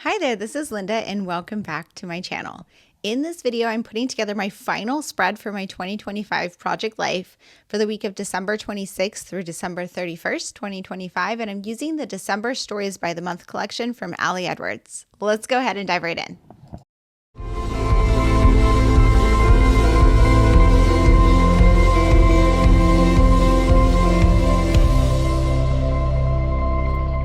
Hi there, this is Linda and welcome back to my channel. In this video, I'm putting together my final spread for my 2025 Project Life for the week of December 26th through December 31st, 2025, and I'm using the December Stories by the Month collection from Ali Edwards. Let's go ahead and dive right in.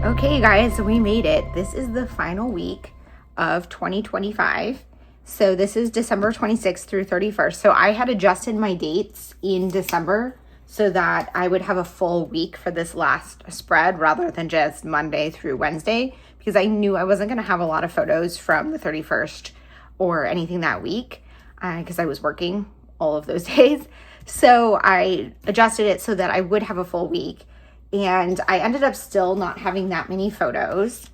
Okay, you guys, we made it. This is the final week of 2025. So this is December 26th through 31st. So I had adjusted my dates in December so that I would have a full week for this last spread rather than just Monday through Wednesday, because I knew I wasn't going to have a lot of photos from the 31st or anything that week because I was working all of those days. So I adjusted it so that I would have a full week. And I ended up still not having that many photos.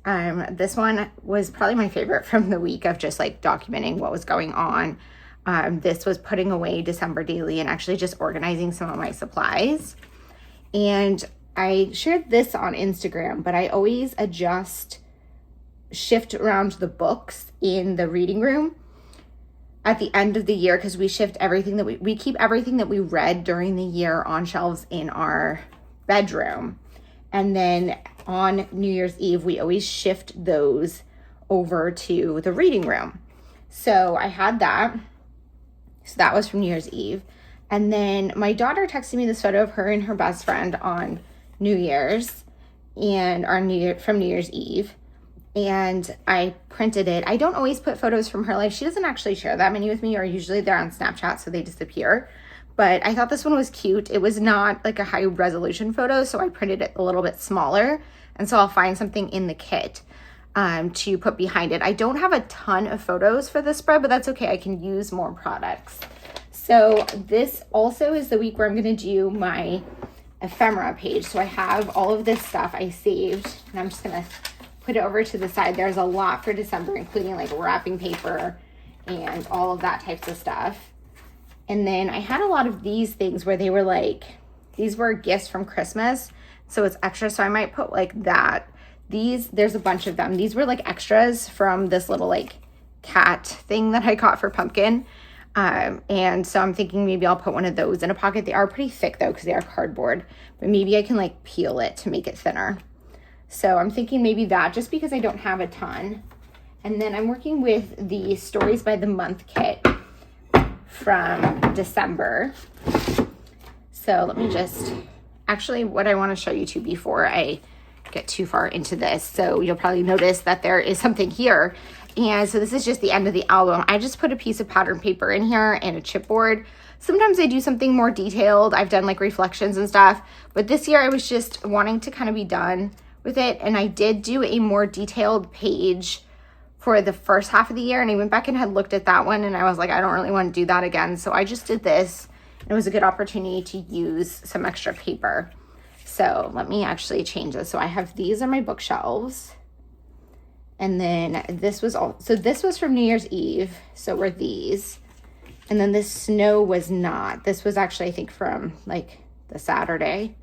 This one was probably my favorite from the week of just like documenting what was going on. This was putting away December daily and actually just organizing some of my supplies. And I shared this on Instagram, but I always shift around the books in the reading room at the end of the year, because we shift everything that we keep everything that we read during the year on shelves in our bedroom, and then on New Year's Eve we always shift those over to the reading room. So I had that. So that was from New Year's Eve. And then my daughter texted me this photo of her and her best friend on New Year's and from New Year's Eve, and I printed it. I don't always put photos from her life. She doesn't actually share that many with me, or usually they're on Snapchat, so they disappear. But I thought this one was cute. It was not like a high resolution photo, so I printed it a little bit smaller. And so I'll find something in the kit to put behind it. I don't have a ton of photos for this spread, but that's okay. I can use more products. So this also is the week where I'm going to do my ephemera page. So I have all of this stuff I saved, and I'm just going to put it over to the side. There's a lot for December, including like wrapping paper and all of that types of stuff. And then I had a lot of these things where they were like, these were gifts from Christmas, so it's extra. So I might put like that. There's a bunch of them. These were like extras from this little like cat thing that I got for Pumpkin. And so I'm thinking maybe I'll put one of those in a pocket. They are pretty thick though, because they are cardboard, but maybe I can like peel it to make it thinner. So I'm thinking maybe that, just because I don't have a ton. And then I'm working with the Stories by the Month kit from December. So let me actually what I want to show you too before I get too far into this. So you'll probably notice that there is something here. And so this is just the end of the album. I just put a piece of pattern paper in here and a chipboard. Sometimes I do something more detailed. I've done like reflections and stuff, but this year I was just wanting to kind of be done with it. And I did do a more detailed page for the first half of the year, and I went back and had looked at that one, and I was like, I don't really want to do that again. So I just did this, and it was a good opportunity to use some extra paper. So let me actually change this. So I have, these are my bookshelves, and then this was from New Year's Eve. So were these, and then this snow was not. This was actually, I think, from like the Saturday,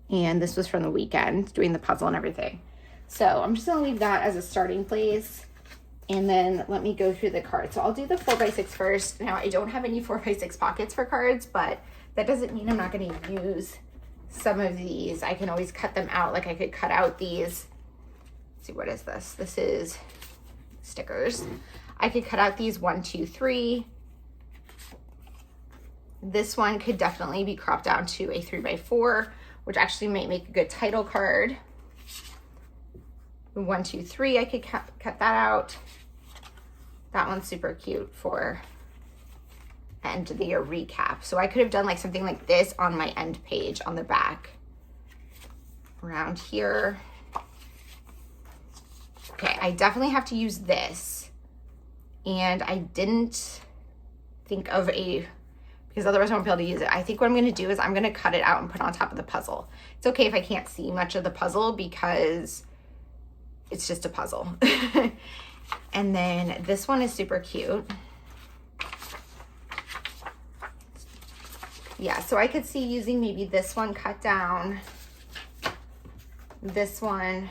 and this was from the weekend doing the puzzle and everything. So I'm just going to leave that as a starting place, and then let me go through the cards. So I'll do the 4x6 first. Now, I don't have any 4x6 pockets for cards, but that doesn't mean I'm not going to use some of these. I can always cut them out. Like I could cut out these. Let's see, what is this? This is stickers. I could cut out these 1, 2, 3. This one could definitely be cropped down to a 3x4, which actually might make a good title card. 1, 2, 3, I could cut that out. That one's super cute for end of the year recap. So I could have done like something like this on my end page on the back around here. Okay, I definitely have to use this, and I didn't think of because otherwise I won't be able to use it. I think what I'm going to do is I'm going to cut it out and put it on top of the puzzle. It's okay if I can't see much of the puzzle because it's just a puzzle. And then this one is super cute. Yeah, so I could see using maybe this one cut down, this one,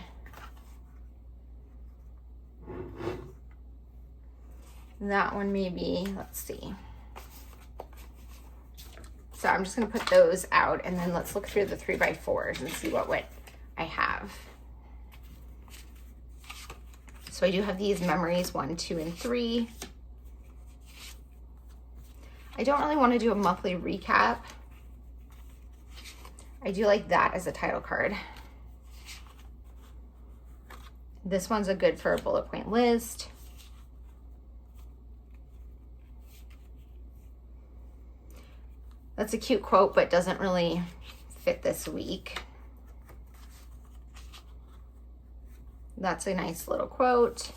That one maybe, let's see. So I'm just gonna put those out, and then let's look through the 3x4s and see what I have. So I do have these memories 1, 2, and 3. I don't really want to do a monthly recap. I do like that as a title card. This one's a good for a bullet point list. That's a cute quote, but doesn't really fit this week. That's a nice little quote.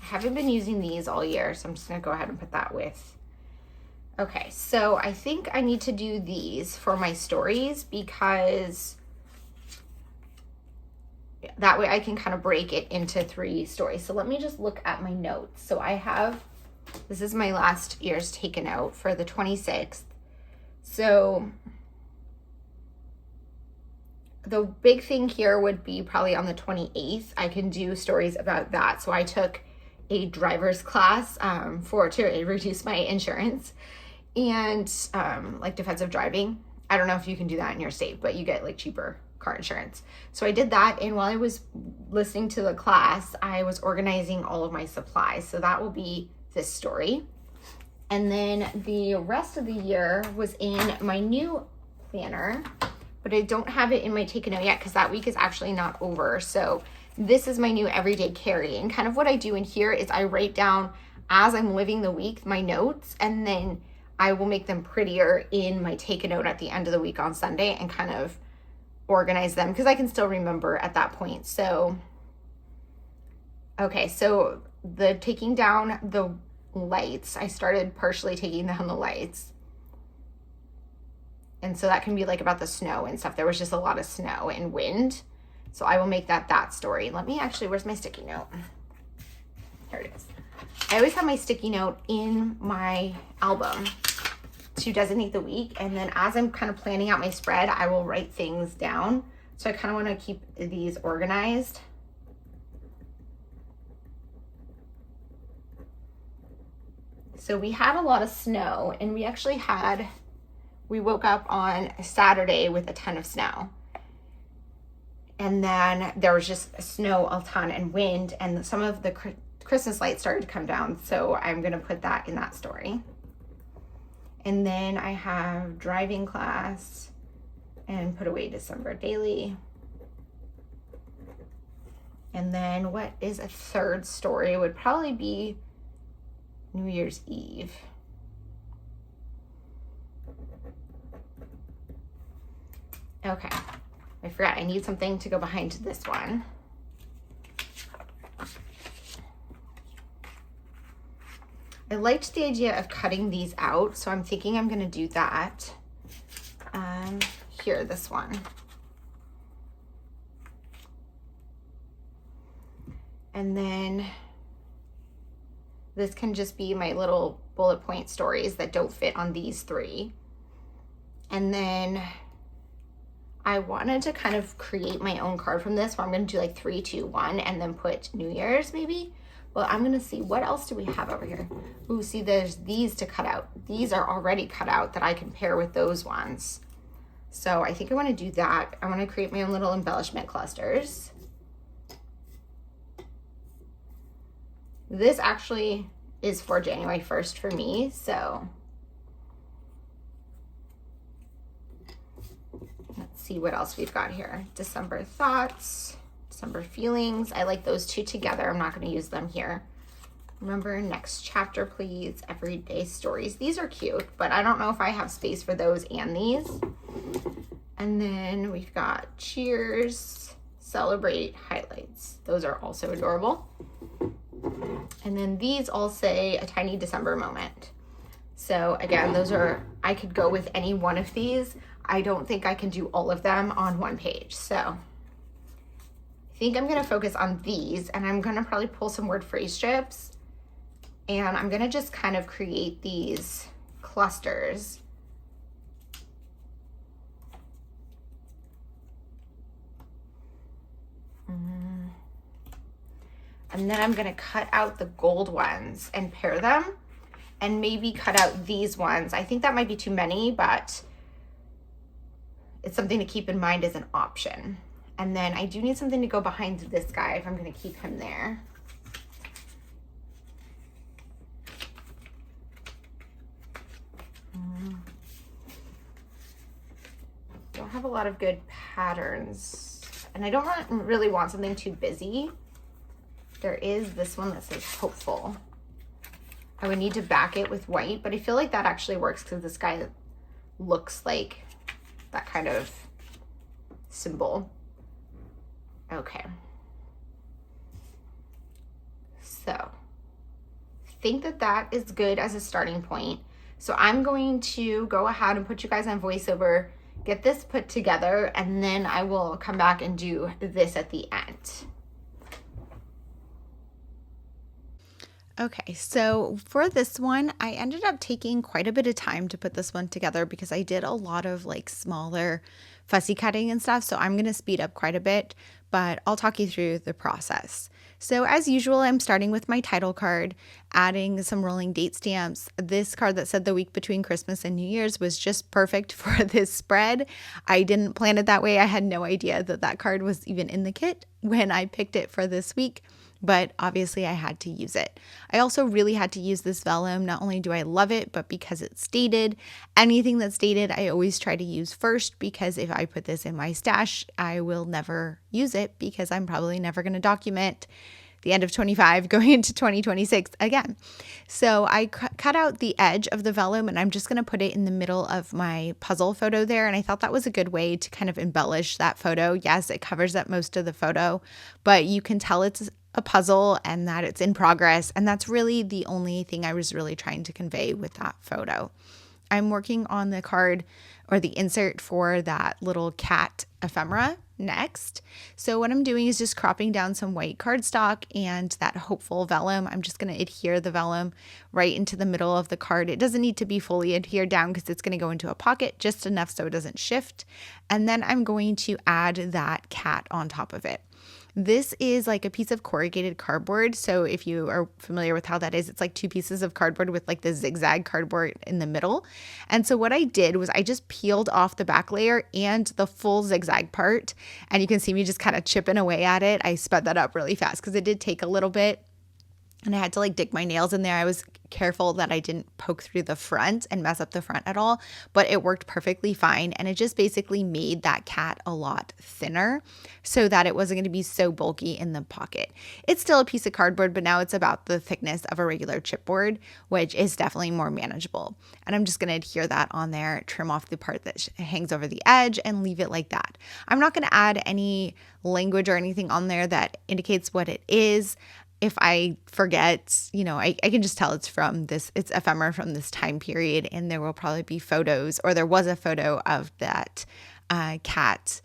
I haven't been using these all year, so I'm just gonna go ahead and put that with. Okay, so I think I need to do these for my stories because that way I can kind of break it into 3 stories. So let me just look at my notes. So I have, this is my last year's taken out for the 26th. So the big thing here would be probably on the 28th. I can do stories about that. So I took a driver's class to reduce my insurance and like defensive driving. I don't know if you can do that in your state, but you get like cheaper car insurance. So I did that, and while I was listening to the class, I was organizing all of my supplies. So that will be this story. And then the rest of the year was in my new planner, but I don't have it in my taken out yet because that week is actually not over. So this is my new everyday carry, and kind of what I do in here is I write down as I'm living the week my notes, and then I will make them prettier in my taken out at the end of the week on Sunday and kind of organize them because I can still remember at that point. So okay, so the taking down the lights, I started partially taking down the lights, and so that can be like about the snow and stuff. There was just a lot of snow and wind, so I will make that story. Let me actually, where's my sticky note? Here it is. I always have my sticky note in my album to designate the week, and then as I'm kind of planning out my spread, I will write things down. So I kind of want to keep these organized. So we had a lot of snow, and we woke up on Saturday with a ton of snow, and then there was just snow a ton and wind, and some of the Christmas lights started to come down. So I'm going to put that in that story. And then I have driving class and put away December daily. And then what is a third story would probably be New Year's Eve. Okay, I forgot I need something to go behind this one. I liked the idea of cutting these out, so I'm thinking I'm gonna do that. Here, this one. And then this can just be my little bullet point stories that don't fit on these 3. And then I wanted to kind of create my own card from this, where I'm gonna do like 3, 2, 1, and then put New Year's maybe. Well, I'm gonna see, what else do we have over here? Ooh, see, there's these to cut out. These are already cut out that I can pair with those ones. So I think I wanna do that. I wanna create my own little embellishment clusters. This actually is for January 1st for me, so. Let's see what else we've got here. December thoughts. December feelings. I like those 2 together. I'm not going to use them here. Remember, next chapter, please. Everyday stories. These are cute, but I don't know if I have space for those and these. And then we've got cheers, celebrate, highlights. Those are also adorable. And then these all say a tiny December moment. So again, those are, I could go with any one of these. I don't think I can do all of them on one page. So I think I'm gonna focus on these, and I'm gonna probably pull some word phrase strips, and I'm gonna just kind of create these clusters And then I'm gonna cut out the gold ones and pair them, and maybe cut out these ones. I think that might be too many, but it's something to keep in mind as an option. And then I do need something to go behind this guy if I'm gonna keep him there. Don't have a lot of good patterns, and I don't really want something too busy. There is this one that says hopeful. I would need to back it with white, but I feel like that actually works because this guy looks like that kind of symbol. Okay. So I think that that is good as a starting point. So I'm going to go ahead and put you guys on voiceover, get this put together, and then I will come back and do this at the end. Okay, so for this one, I ended up taking quite a bit of time to put this one together because I did a lot of like smaller fussy cutting and stuff. So I'm going to speed up quite a bit, but I'll talk you through the process. So as usual, I'm starting with my title card, adding some rolling date stamps. This card that said the week between Christmas and New Year's was just perfect for this spread. I didn't plan it that way. I had no idea that that card was even in the kit when I picked it for this week, but obviously I had to use it. I also really had to use this vellum. Not only do I love it, but because it's dated. Anything that's dated, I always try to use first, because if I put this in my stash, I will never use it because I'm probably never going to document the end of 25 going into 2026 again. So I cut out the edge of the vellum, and I'm just going to put it in the middle of my puzzle photo there. And I thought that was a good way to kind of embellish that photo. Yes, it covers up most of the photo, but you can tell it's a puzzle and that it's in progress. And that's really the only thing I was really trying to convey with that photo. I'm working on the card or the insert for that little cat ephemera next. So what I'm doing is just cropping down some white cardstock and that hopeful vellum. I'm just going to adhere the vellum right into the middle of the card. It doesn't need to be fully adhered down because it's going to go into a pocket, just enough so it doesn't shift. And then I'm going to add that cat on top of it. This is like a piece of corrugated cardboard. So if you are familiar with how that is, it's like two pieces of cardboard with like the zigzag cardboard in the middle. And so what I did was I just peeled off the back layer and the full zigzag part. And you can see me just kind of chipping away at it. I sped that up really fast because it did take a little bit. And I had to like dig my nails in there. I was careful that I didn't poke through the front and mess up the front at all, but it worked perfectly fine. And it just basically made that cat a lot thinner so that it wasn't going to be so bulky in the pocket. It's still a piece of cardboard, but now it's about the thickness of a regular chipboard, which is definitely more manageable. And I'm just going to adhere that on there, trim off the part that hangs over the edge, and leave it like that. I'm not going to add any language or anything on there that indicates what it is. If I forget, I can just tell it's ephemera from this time period, and there will probably be photos, or there was a photo of that cat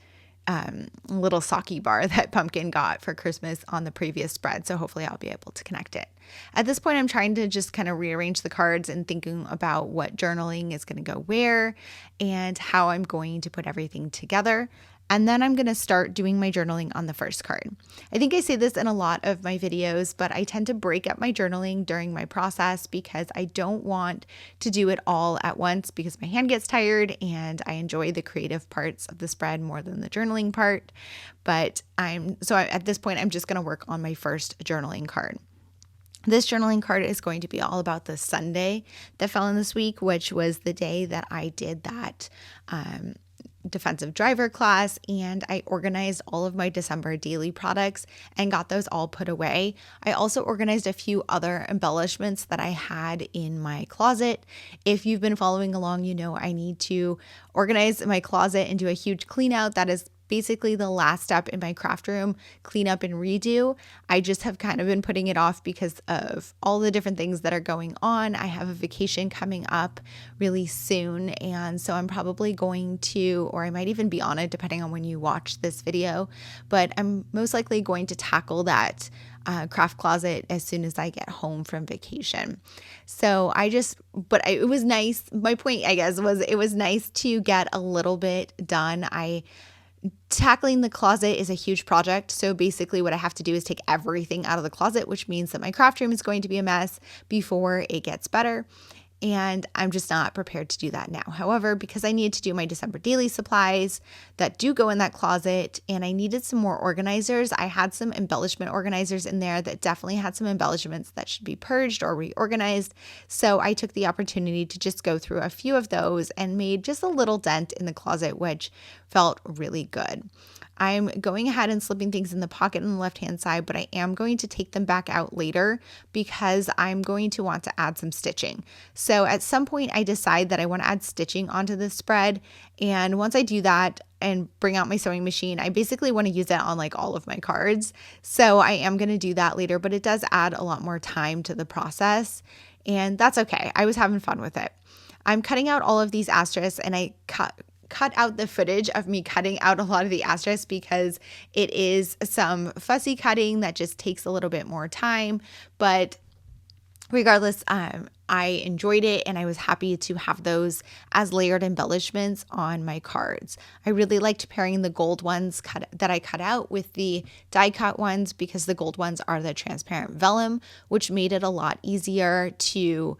little sake bar that Pumpkin got for Christmas on the previous spread. So hopefully I'll be able to connect it. At this point, I'm trying to just kind of rearrange the cards and thinking about what journaling is going to go where and how I'm going to put everything together. And then I'm going to start doing my journaling on the first card. I think I say this in a lot of my videos, but I tend to break up my journaling during my process because I don't want to do it all at once because my hand gets tired and I enjoy the creative parts of the spread more than the journaling part. But at this point, I'm just going to work on my first journaling card. This journaling card is going to be all about the Sunday that fell in this week, which was the day that I did that defensive driver class, and I organized all of my December daily products and got those all put away. I also organized a few other embellishments that I had in my closet. If you've been following along, you know I need to organize my closet and do a huge clean out. That is basically the last step in my craft room clean up and redo. I just have kind of been putting it off because of all the different things that are going on. I have a vacation coming up really soon, and so I'm probably going to, or I might even be on it depending on when you watch this video, but I'm most likely going to tackle that craft closet as soon as I get home from vacation. So it was nice. My point, I guess, was it was nice to get a little bit done. I Tackling the closet is a huge project. So basically what I have to do is take everything out of the closet, which means that my craft room is going to be a mess before it gets better. And I'm just not prepared to do that now. However, because I need to do my December daily supplies that do go in that closet, and I needed some more organizers, I had some embellishment organizers in there that definitely had some embellishments that should be purged or reorganized. So I took the opportunity to just go through a few of those and made just a little dent in the closet, which felt really good. I'm going ahead and slipping things in the pocket on the left-hand side, but I am going to take them back out later because I'm going to want to add some stitching. So at some point I decide that I want to add stitching onto this spread. And once I do that and bring out my sewing machine, I basically want to use that on like all of my cards. So I am going to do that later, but it does add a lot more time to the process. And that's okay. I was having fun with it. I'm cutting out all of these asterisks, and I cut out the footage of me cutting out a lot of the asterisks because it is some fussy cutting that just takes a little bit more time. But regardless, I enjoyed it, and I was happy to have those as layered embellishments on my cards. I really liked pairing the gold ones that I cut out with the die cut ones because the gold ones are the transparent vellum, which made it a lot easier to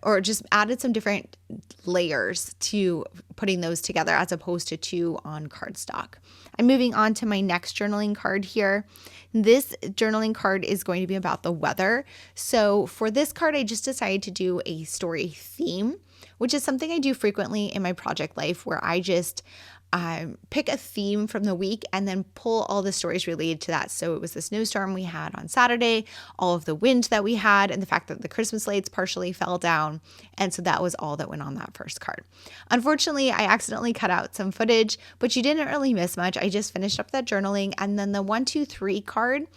or just added some different layers to putting those together as opposed to two on cardstock. I'm moving on to my next journaling card here. This journaling card is going to be about the weather. So for this card, I just decided to do a story theme, which is something I do frequently in my project life, where I just pick a theme from the week and then pull all the stories related to that. So it was the snowstorm we had on Saturday, all of the wind that we had, and the fact that the Christmas lights partially fell down. And so that was all that went on that first card. Unfortunately, I accidentally cut out some footage, but you didn't really miss much. I just finished up that journaling. And then the 1, 2, 3 card,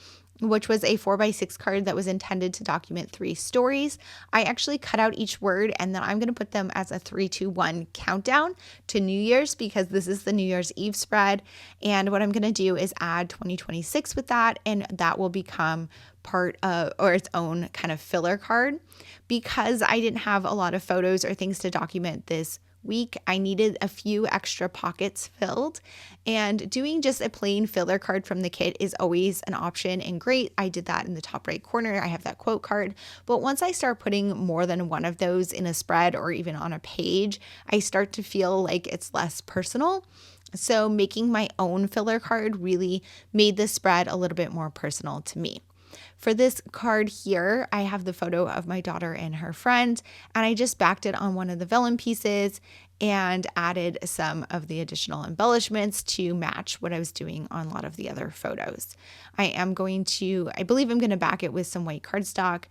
which was a 4x6 card that was intended to document 3 stories. I actually cut out each word, and then I'm going to put them as a 3, 2, 1 countdown to New Year's because this is the New Year's Eve spread. And what I'm going to do is add 2026 with that, and that will become part of, or its own kind of filler card. Because I didn't have a lot of photos or things to document this week, I needed a few extra pockets filled, and doing just a plain filler card from the kit is always an option and great. I did that in the top right corner. I have that quote card, but once I start putting more than one of those in a spread or even on a page, I start to feel like it's less personal. So making my own filler card really made the spread a little bit more personal to me. For this card here, I have the photo of my daughter and her friend, and I just backed it on one of the vellum pieces and added some of the additional embellishments to match what I was doing on a lot of the other photos. I believe I'm going to back it with some white cardstock.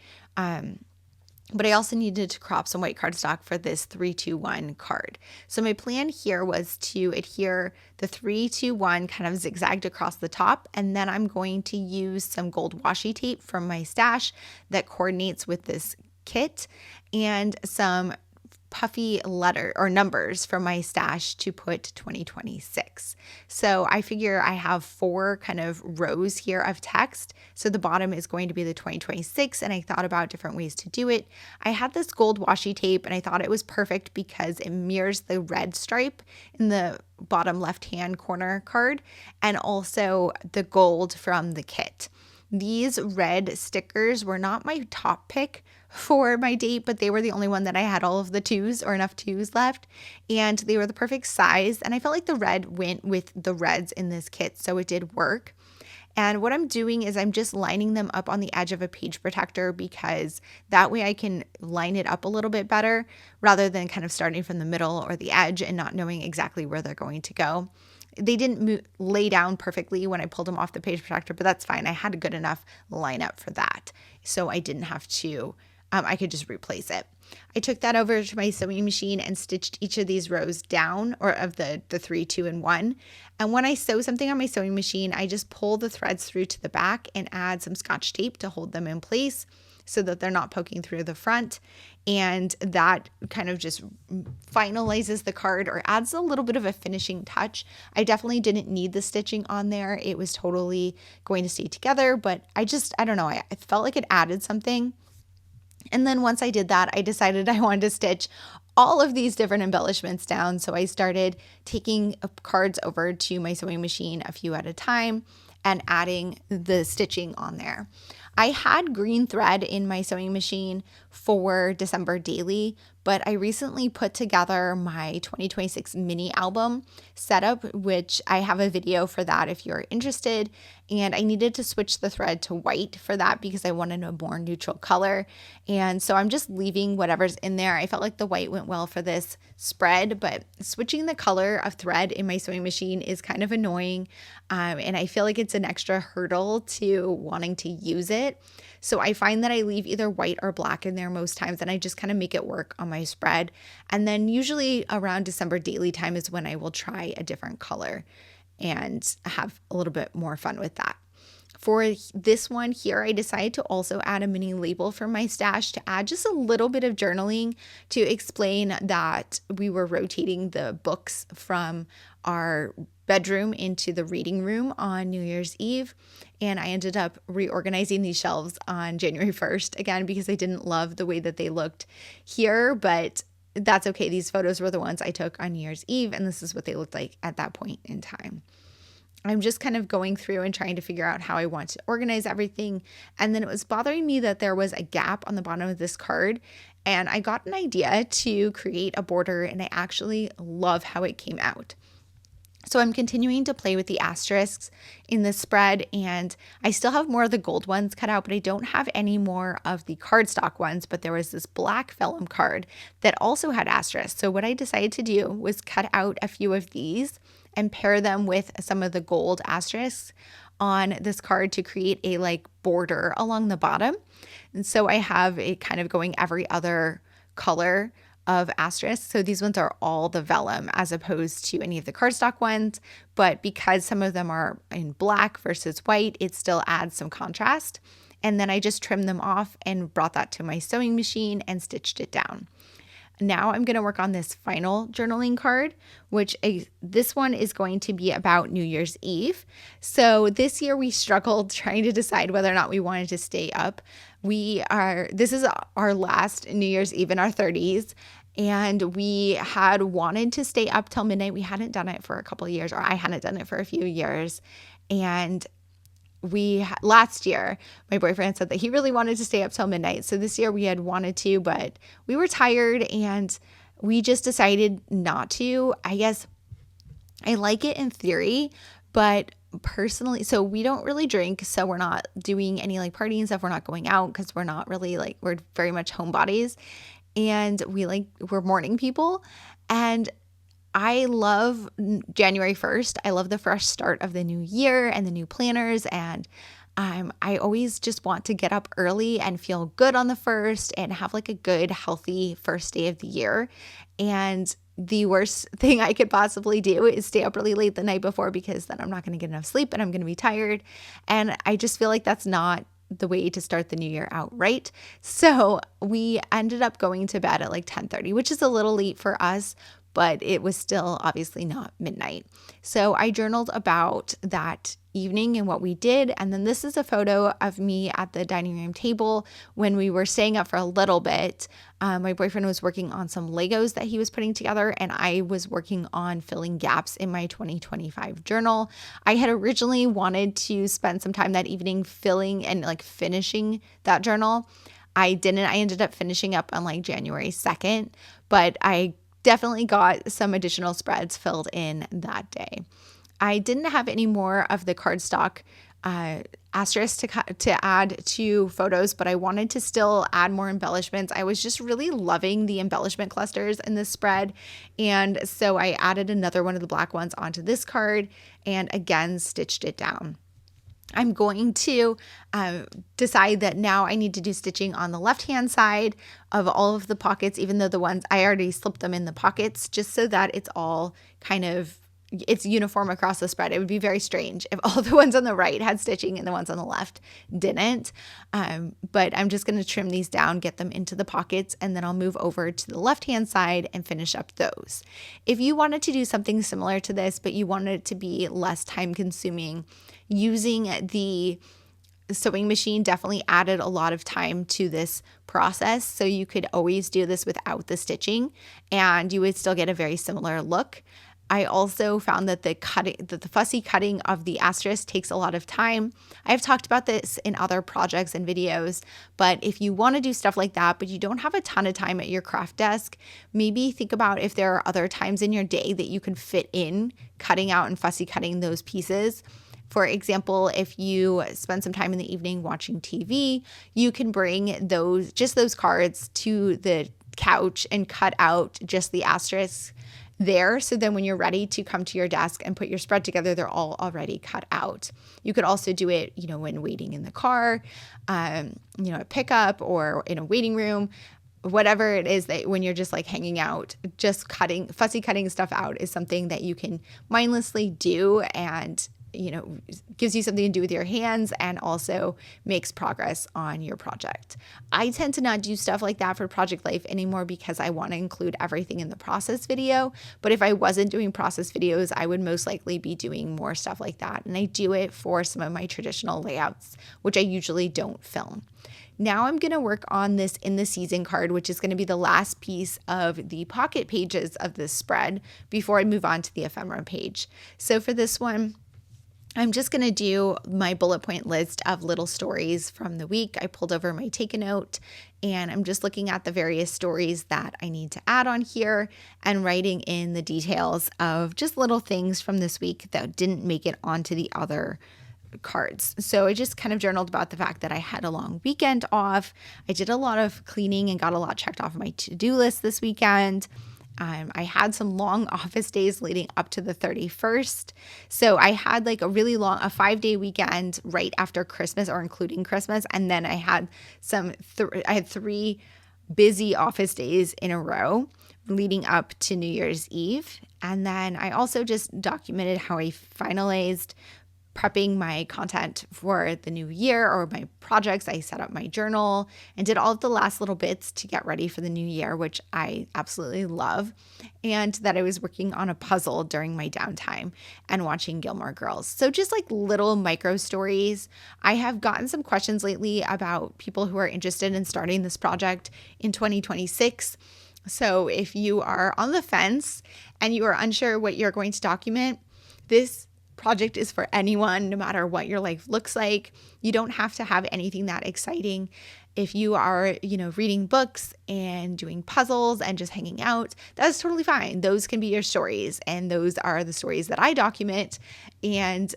But I also needed to crop some white cardstock for this 3, 2, 1 card. So my plan here was to adhere the 3, 2, 1 kind of zigzagged across the top. And then I'm going to use some gold washi tape from my stash that coordinates with this kit and some puffy letter or numbers from my stash to put 2026. So I figure I have 4 kind of rows here of text. So the bottom is going to be the 2026, and I thought about different ways to do it. I had this gold washi tape, and I thought it was perfect because it mirrors the red stripe in the bottom left-hand corner card and also the gold from the kit. These red stickers were not my top pick for my date, but they were the only one that I had all of the 2s or enough 2s left, and they were the perfect size, and I felt like the red went with the reds in this kit, so it did work. And what I'm doing is I'm just lining them up on the edge of a page protector because that way I can line it up a little bit better rather than kind of starting from the middle or the edge and not knowing exactly where they're going to go. They didn't lay down perfectly when I pulled them off the page protector, but that's fine. I had a good enough lineup for that. So I didn't have to, I could just replace it. I took that over to my sewing machine and stitched each of these rows down, or of the 3, 2, and 1. And when I sew something on my sewing machine, I just pull the threads through to the back and add some Scotch tape to hold them in place so that they're not poking through the front. And that kind of just finalizes the card or adds a little bit of a finishing touch. I definitely didn't need the stitching on there. It was totally going to stay together, but I don't know, I felt like it added something. And then once I did that, I decided I wanted to stitch all of these different embellishments down. So I started taking cards over to my sewing machine a few at a time and adding the stitching on there. I had green thread in my sewing machine for December daily, but I recently put together my 2026 mini album setup, which I have a video for that if you're interested. And I needed to switch the thread to white for that because I wanted a more neutral color. And so I'm just leaving whatever's in there. I felt like the white went well for this spread, but switching the color of thread in my sewing machine is kind of annoying. And I feel like it's an extra hurdle to wanting to use it. So I find that I leave either white or black in there most times, and I just kind of make it work on my spread. And then usually around December daily time is when I will try a different color and have a little bit more fun with that. For this one here, I decided to also add a mini label for my stash to add just a little bit of journaling to explain that we were rotating the books from our bedroom into the reading room on New Year's Eve. And I ended up reorganizing these shelves on January 1st, again, because I didn't love the way that they looked here, but that's okay. These photos were the ones I took on New Year's Eve, and this is what they looked like at that point in time. I'm just kind of going through and trying to figure out how I want to organize everything. And then it was bothering me that there was a gap on the bottom of this card. And I got an idea to create a border, and I actually love how it came out. So I'm continuing to play with the asterisks in the spread, and I still have more of the gold ones cut out, but I don't have any more of the cardstock ones. But there was this black vellum card that also had asterisks. So what I decided to do was cut out a few of these and pair them with some of the gold asterisks on this card to create a like border along the bottom. And so I have it kind of going every other color of asterisks. So these ones are all the vellum as opposed to any of the cardstock ones. But because some of them are in black versus white, it still adds some contrast. And then I just trimmed them off and brought that to my sewing machine and stitched it down. Now I'm going to work on this final journaling card, which this one is going to be about New Year's Eve. So this year we struggled trying to decide whether or not we wanted to stay up. This is our last New Year's Eve in our 30s. And we had wanted to stay up till midnight. We hadn't done it for a couple of years, or I hadn't done it for a few years. And last year, my boyfriend said that he really wanted to stay up till midnight. So this year we had wanted to, but we were tired and we just decided not to. I guess I like it in theory, but personally, so we don't really drink. So we're not doing any like partying and stuff. We're not going out because we're not really we're very much homebodies, and we're morning people. And I love January 1st. I love the fresh start of the new year and the new planners. And I always just want to get up early and feel good on the first and have like a good, healthy first day of the year. And the worst thing I could possibly do is stay up really late the night before, because then I'm not going to get enough sleep and I'm going to be tired. And I just feel like that's not the way to start the new year out, right? So we ended up going to bed at like 10:30, which is a little late for us, but it was still obviously not midnight. So I journaled about that evening and what we did. And then this is a photo of me at the dining room table when we were staying up for a little bit. My boyfriend was working on some Legos that he was putting together, and I was working on filling gaps in my 2025 journal. I had originally wanted to spend some time that evening filling and like finishing that journal. I didn't. I ended up finishing up on like January 2nd, but I definitely got some additional spreads filled in that day. I didn't have any more of the cardstock asterisks to add to photos, but I wanted to still add more embellishments. I was just really loving the embellishment clusters in this spread. And so I added another one of the black ones onto this card and again stitched it down. I'm going to decide that now I need to do stitching on the left-hand side of all of the pockets, even though the ones I already slipped them in the pockets, just so that it's all it's uniform across the spread. It would be very strange if all the ones on the right had stitching and the ones on the left didn't. But I'm just going to trim these down, get them into the pockets, and then I'll move over to the left-hand side and finish up those. If you wanted to do something similar to this, but you wanted it to be less time consuming, using the The sewing machine definitely added a lot of time to this process. So you could always do this without the stitching and you would still get a very similar look. I also found that the fussy cutting of the asterisk takes a lot of time. I've talked about this in other projects and videos, but if you want to do stuff like that, but you don't have a ton of time at your craft desk, maybe think about if there are other times in your day that you can fit in cutting out and fussy cutting those pieces. For example, if you spend some time in the evening watching TV, you can bring those cards to the couch and cut out just the asterisks there. So then when you're ready to come to your desk and put your spread together, they're all already cut out. You could also do it, when waiting in the car, at pickup or in a waiting room, whatever it is that when you're just like hanging out, just fussy cutting stuff out is something that you can mindlessly do and gives you something to do with your hands and also makes progress on your project. I tend to not do stuff like that for Project Life anymore because I want to include everything in the process video. But if I wasn't doing process videos, I would most likely be doing more stuff like that. And I do it for some of my traditional layouts, which I usually don't film. Now I'm going to work on this in the season card, which is going to be the last piece of the pocket pages of this spread before I move on to the ephemera page. So for this one, I'm just going to do my bullet point list of little stories from the week. I pulled over my take a note and I'm just looking at the various stories that I need to add on here and writing in the details of just little things from this week that didn't make it onto the other cards. So I just kind of journaled about the fact that I had a long weekend off. I did a lot of cleaning and got a lot checked off my to-do list this weekend. I had some long office days leading up to the 31st. So I had like a 5-day weekend right after Christmas or including Christmas. And then I had I had 3 busy office days in a row leading up to New Year's Eve. And then I also just documented how I finalized prepping my content for the new year or my projects. I set up my journal and did all of the last little bits to get ready for the new year, which I absolutely love. And that I was working on a puzzle during my downtime and watching Gilmore Girls. So just like little micro stories. I have gotten some questions lately about people who are interested in starting this project in 2026. So if you are on the fence and you are unsure what you're going to document, this project is for anyone, no matter what your life looks like. You don't have to have anything that exciting. If you are, reading books and doing puzzles and just hanging out, that's totally fine. Those can be your stories. And those are the stories that I document. And,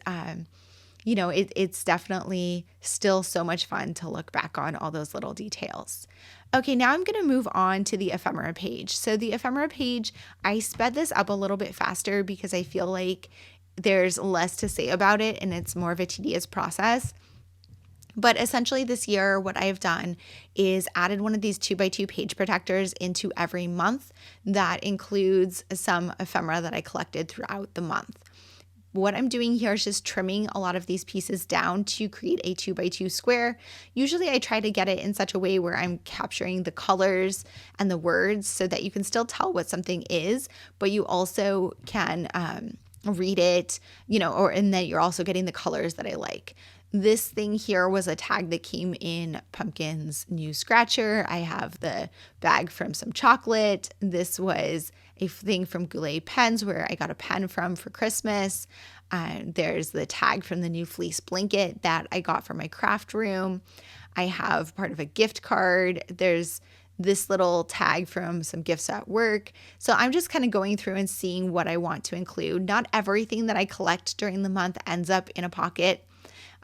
it's definitely still so much fun to look back on all those little details. Okay, now I'm going to move on to the ephemera page. So the ephemera page, I sped this up a little bit faster because I feel like there's less to say about it and it's more of a tedious process. But essentially this year, what I've done is added one of these 2x2 page protectors into every month. That includes some ephemera that I collected throughout the month. What I'm doing here is just trimming a lot of these pieces down to create a 2x2 square. Usually I try to get it in such a way where I'm capturing the colors and the words so that you can still tell what something is, but you also can read it, and then you're also getting the colors that I like. This thing here was a tag that came in Pumpkin's new scratcher. I have the bag from some chocolate. This was a thing from Goulet Pens where I got a pen from for Christmas. There's the tag from the new fleece blanket that I got for my craft room. I have part of a gift card. There's this little tag from some gifts at work. So I'm just kind of going through and seeing what I want to include. Not everything that I collect during the month ends up in a pocket.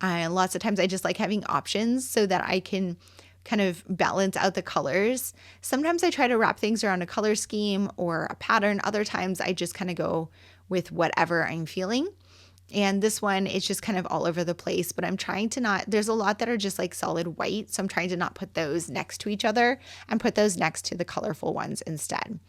Lots of times I just like having options so that I can kind of balance out the colors. Sometimes I try to wrap things around a color scheme or a pattern. Other times I just kind of go with whatever I'm feeling. And this one is just kind of all over the place, but I'm trying to there's a lot that are just like solid white. So I'm trying to not put those next to each other and put those next to the colorful ones instead.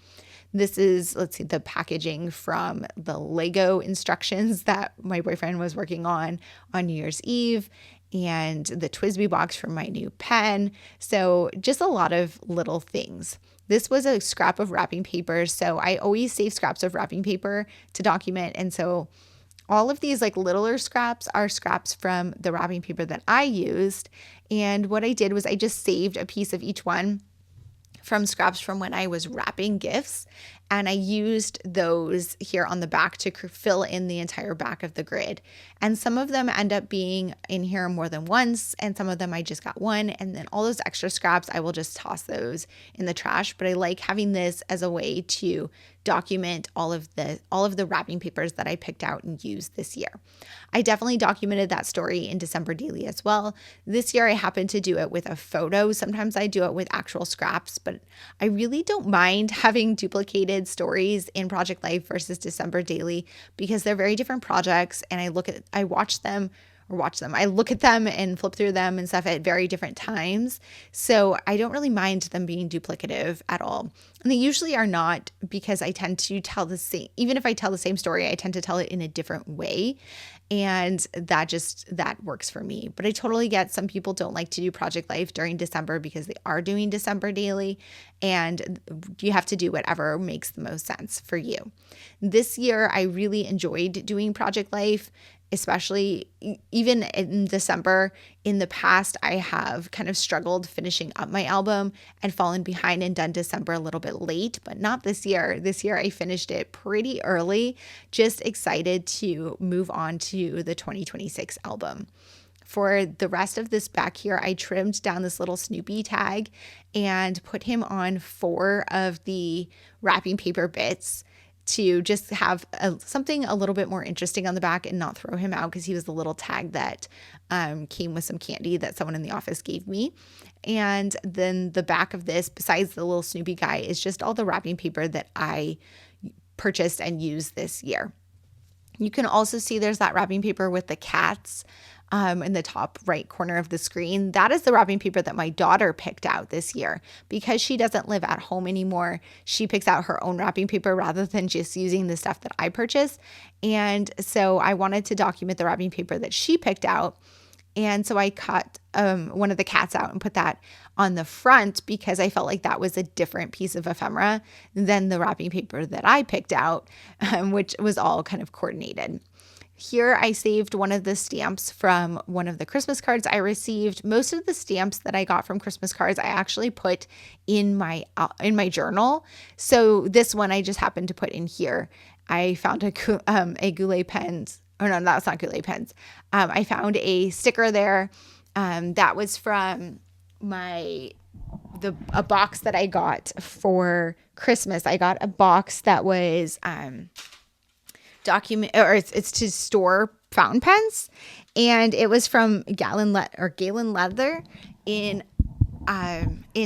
This is, the packaging from the Lego instructions that my boyfriend was working on New Year's Eve, and the Twisby box from my new pen. So just a lot of little things. This was a scrap of wrapping paper. So I always save scraps of wrapping paper to document. And so All of these like littler scraps are scraps from the wrapping paper that I used. And what I did was I just saved a piece of each one from scraps from when I was wrapping gifts. And I used those here on the back to fill in the entire back of the grid. And some of them end up being in here more than once, and some of them I just got one. And then all those extra scraps, I will just toss those in the trash. But I like having this as a way to document all of the wrapping papers that I picked out and used this year. I definitely documented that story in December Daily as well. This year I happened to do it with a photo. Sometimes I do it with actual scraps, but I really don't mind having duplicated stories in Project Life versus December Daily because they're very different projects, and I look at them and flip through them and stuff at very different times. So I don't really mind them being duplicative at all. And they usually are not, because I tend to tell the same, even if I tell the same story, I tend to tell it in a different way. And that works for me. But I totally get some people don't like to do Project Life during December because they are doing December Daily, and you have to do whatever makes the most sense for you. This year, I really enjoyed doing Project Life, especially even in December. In the past, I have kind of struggled finishing up my album and fallen behind and done December a little bit late, but not this year. This year, I finished it pretty early, just excited to move on to the 2026 album. For the rest of this back here, I trimmed down this little Snoopy tag and put him on 4 of the wrapping paper bits to just have something a little bit more interesting on the back and not throw him out, because he was the little tag that came with some candy that someone in the office gave me. And then the back of this, besides the little Snoopy guy, is just all the wrapping paper that I purchased and used this year. You can also see there's that wrapping paper with the cats in the top right corner of the screen. That is the wrapping paper that my daughter picked out this year. Because she doesn't live at home anymore, she picks out her own wrapping paper rather than just using the stuff that I purchased. And so I wanted to document the wrapping paper that she picked out. And so I cut one of the cats out and put that on the front because I felt like that was a different piece of ephemera than the wrapping paper that I picked out, which was all kind of coordinated. Here I saved one of the stamps from one of the Christmas cards I received. Most of the stamps that I got from Christmas cards I actually put in my journal. So this one I just happened to put in here. I found a Goulet pens. Oh no, that's not Goulet pens. I found a sticker there that was from a box that I got for Christmas. I got a box that was it's to store fountain pens, and it was from Galen Leather in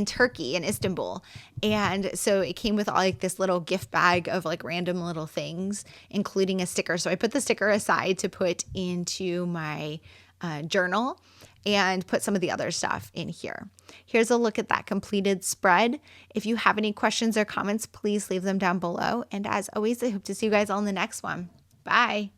Turkey, in Istanbul. And so it came with all like this little gift bag of like random little things, including a sticker. So I put the sticker aside to put into my journal and put some of the other stuff in here. Here's a look at that completed spread. If you have any questions or comments, please leave them down below. And as always, I hope to see you guys all in the next one. Bye.